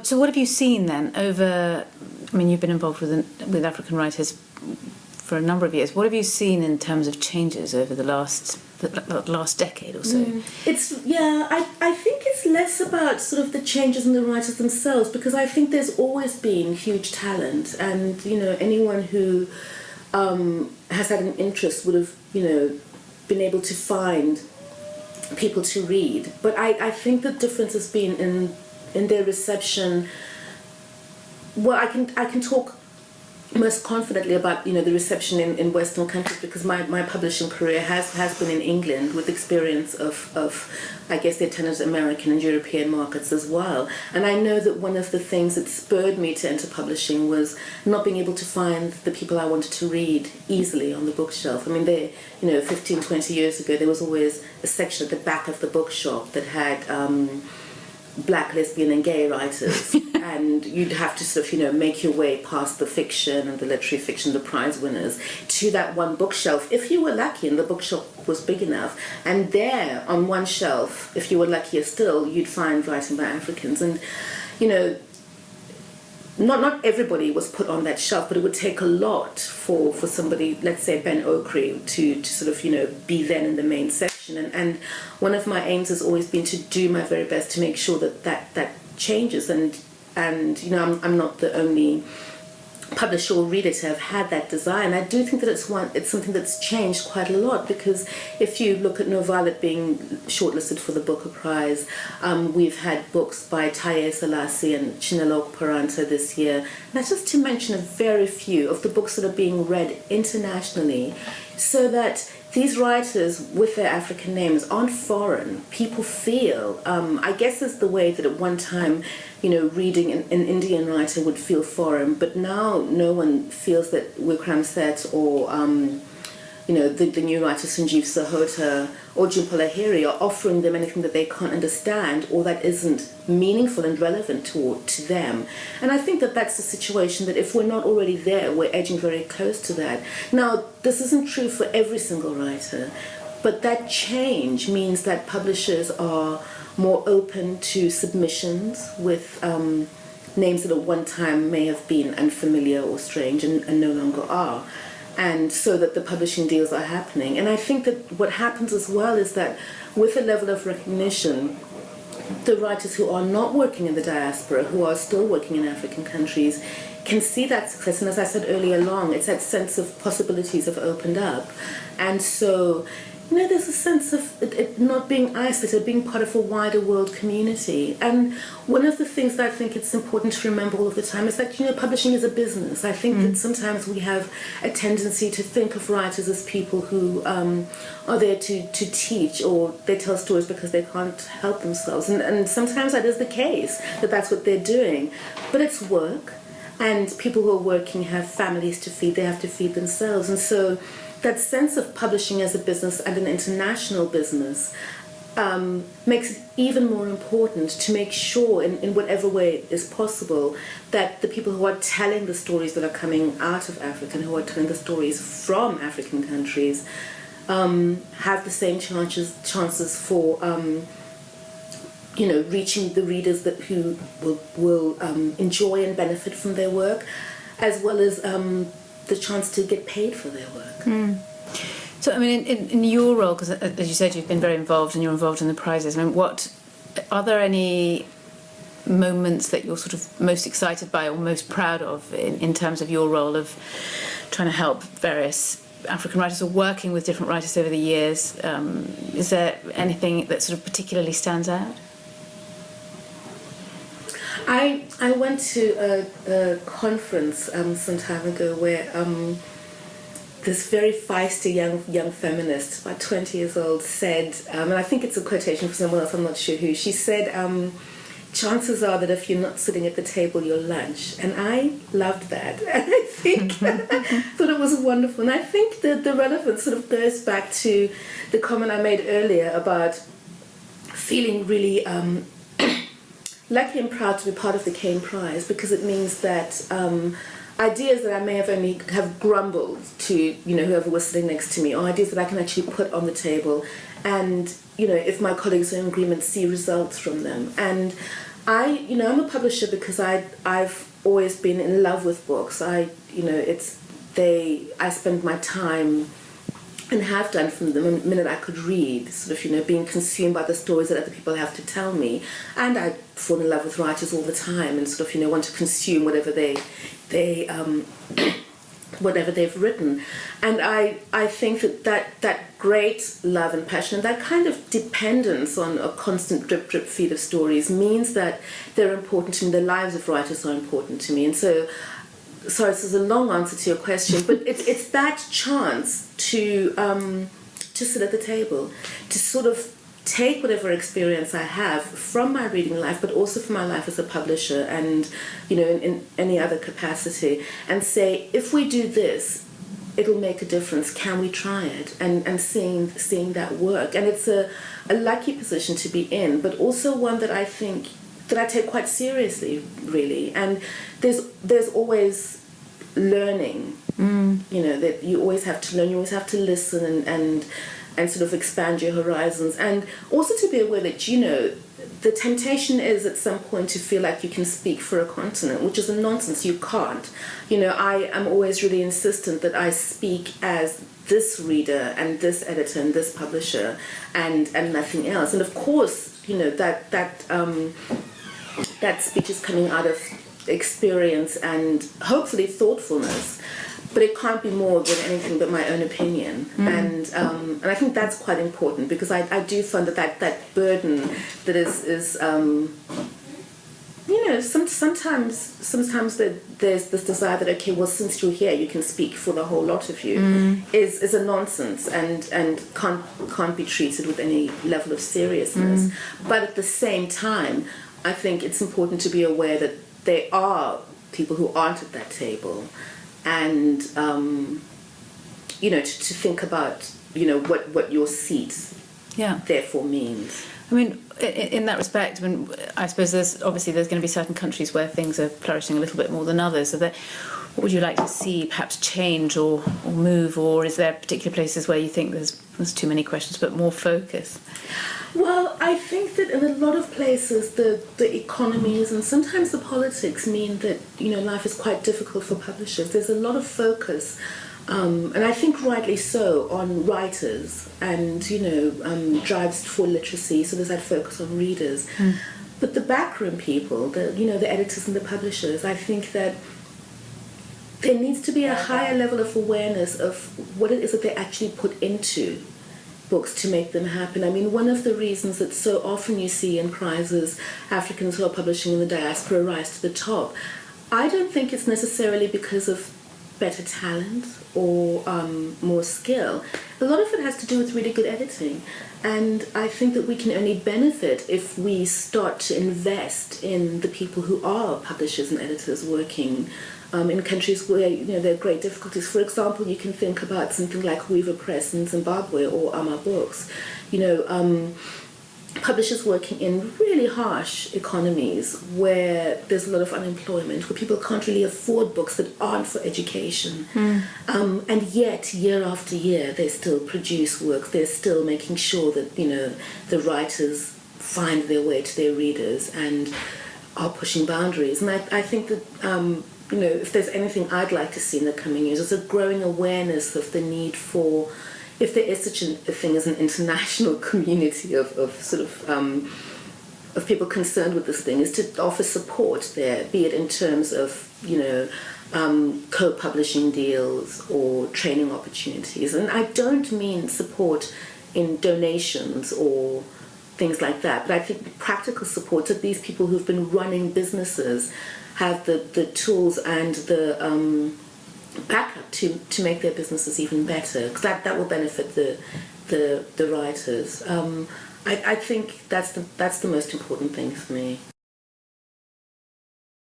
So what have you seen then over... I mean, you've been involved with African writers for a number of years. What have you seen in terms of changes over the last decade or so? I think it's less about sort of the changes in the writers themselves, because I think there's always been huge talent, and anyone who has had an interest would have been able to find people to read. But I think the difference has been in their reception. Well, I can talk most confidently about the reception in Western countries, because my publishing career has been in England, with experience of I guess the attendant American and European markets as well. And I know that one of the things that spurred me to enter publishing was not being able to find the people I wanted to read easily on the bookshelf. I mean, 15, 20 years ago, there was always a section at the back of the bookshop that had Black, lesbian and gay writers, and you'd have to sort of make your way past the fiction and the literary fiction, the prize winners, to that one bookshelf if you were lucky and the bookshop was big enough. And there on one shelf, if you were luckier still, you'd find writing by Africans. And not everybody was put on that shelf, but it would take a lot for somebody, let's say Ben Okri, to sort of be then in the main section. And one of my aims has always been to do my very best to make sure that changes. And I'm not the only publisher or reader to have had that desire. And I do think that it's something that's changed quite a lot, because if you look at No Violet being shortlisted for the Booker Prize, we've had books by Taye Selassie and Chinelo Paranta this year. That's just to mention a very few of the books that are being read internationally, so that these writers with their African names aren't foreign. People feel, I guess it's the way that at one time, reading an Indian writer would feel foreign, but now no one feels that Wikram Seth or, the new writer Sanjeev Sahota or Jhumpa Lahiri are offering them anything that they can't understand or that isn't meaningful and relevant to them. And I think that that's the situation, that if we're not already there, we're edging very close to that. Now, this isn't true for every single writer, but that change means that publishers are more open to submissions with names that at one time may have been unfamiliar or strange and no longer are. And so that the publishing deals are happening. And I think that what happens as well is that with a level of recognition, the writers who are not working in the diaspora, who are still working in African countries, can see that success. And as I said earlier along, it's that sense of possibilities have opened up. And so there's a sense of it not being isolated, being part of a wider world community. And one of the things that I think it's important to remember all of the time is that, publishing is a business. I think that sometimes we have a tendency to think of writers as people who are there to teach, or they tell stories because they can't help themselves. And sometimes that is the case, that that's what they're doing. But it's work, and people who are working have families to feed, they have to feed themselves. And so that sense of publishing as a business and an international business makes it even more important to make sure, in whatever way is possible, that the people who are telling the stories that are coming out of Africa and who are telling the stories from African countries have the same chances for reaching the readers who will enjoy and benefit from their work, as well as the chance to get paid for their work. So, I mean, in your role, because as you said, you've been very involved and you're involved in the prizes, I mean, are there any moments that you're sort of most excited by or most proud of in terms of your role of trying to help various African writers or working with different writers over the years? Is there anything that sort of particularly stands out? I went to a conference some time ago where this very feisty young feminist, about 20 years old, said, and I think it's a quotation from someone else, I'm not sure who, she said, chances are that if you're not sitting at the table, you're lunch. And I loved that. And I think, thought it was wonderful. And I think that the relevance sort of goes back to the comment I made earlier about feeling really lucky and proud to be part of the Caine Prize, because it means that ideas that I may have grumbled to, whoever was sitting next to me, or ideas that I can actually put on the table, and, if my colleagues are in agreement, see results from them. And I'm a publisher because I've always been in love with books. I spend my time, and have done from the minute I could read, sort of, being consumed by the stories that other people have to tell me. And I fall in love with writers all the time, and sort of, want to consume whatever whatever they've written. And I think that great love and passion, and that kind of dependence on a constant drip feed of stories, means that they're important to me. The lives of writers are important to me. And so, sorry, this is a long answer to your question, but it's that chance to sit at the table, to sort of take whatever experience I have from my reading life, but also from my life as a publisher, and in any other capacity, and say, if we do this, it'll make a difference. Can we try it? And seeing that work. And it's a lucky position to be in, but also one that I think that I take quite seriously, really. And there's always learning. That you always have to learn. You always have to listen and sort of expand your horizons, and also to be aware that the temptation is at some point to feel like you can speak for a continent, which is a nonsense. You can't. I am always really insistent that I speak as this reader and this editor and this publisher and nothing else. And of course, that speech is coming out of experience and hopefully thoughtfulness. But it can't be more than anything but my own opinion. And I think that's quite important, because I do find that burden that is sometimes there's this desire that, okay, well, since you're here, you can speak for the whole lot of you, is a nonsense and can't be treated with any level of seriousness. But at the same time, I think it's important to be aware that there are people who aren't at that table, and to think about what your seat therefore means. I mean, in that respect, I suppose there's going to be certain countries where things are flourishing a little bit more than others. So what would you like to see perhaps change or move, or is there particular places where you think there's too many questions but more focus? Well, I think that in a lot of places the economies and sometimes the politics mean that life is quite difficult for publishers. There's a lot of focus, and I think rightly so, on writers and drives for literacy. So there's that focus on readers. But the backroom people, the editors and the publishers, I think that there needs to be a higher level of awareness of what it is that they actually put into books to make them happen. I mean, one of the reasons that so often you see in prizes Africans who are publishing in the diaspora rise to the top, I don't think it's necessarily because of better talent or more skill. A lot of it has to do with really good editing. And I think that we can only benefit if we start to invest in the people who are publishers and editors working in countries where there are great difficulties. For example, you can think about something like Weaver Press in Zimbabwe or Ama Books. Publishers working in really harsh economies where there's a lot of unemployment, where people can't really afford books that aren't for education. And yet, year after year, they still produce work. They're still making sure that, the writers find their way to their readers and are pushing boundaries. And I think that, if there's anything I'd like to see in the coming years, it's a growing awareness of the need for, if there is such a thing as an international community of people concerned with this thing, is to offer support there, be it in terms of, co-publishing deals or training opportunities. And I don't mean support in donations or things like that, but I think practical support, that these people who've been running businesses have the tools and the backup to make their businesses even better, because that will benefit the writers. I think that's the most important thing for me.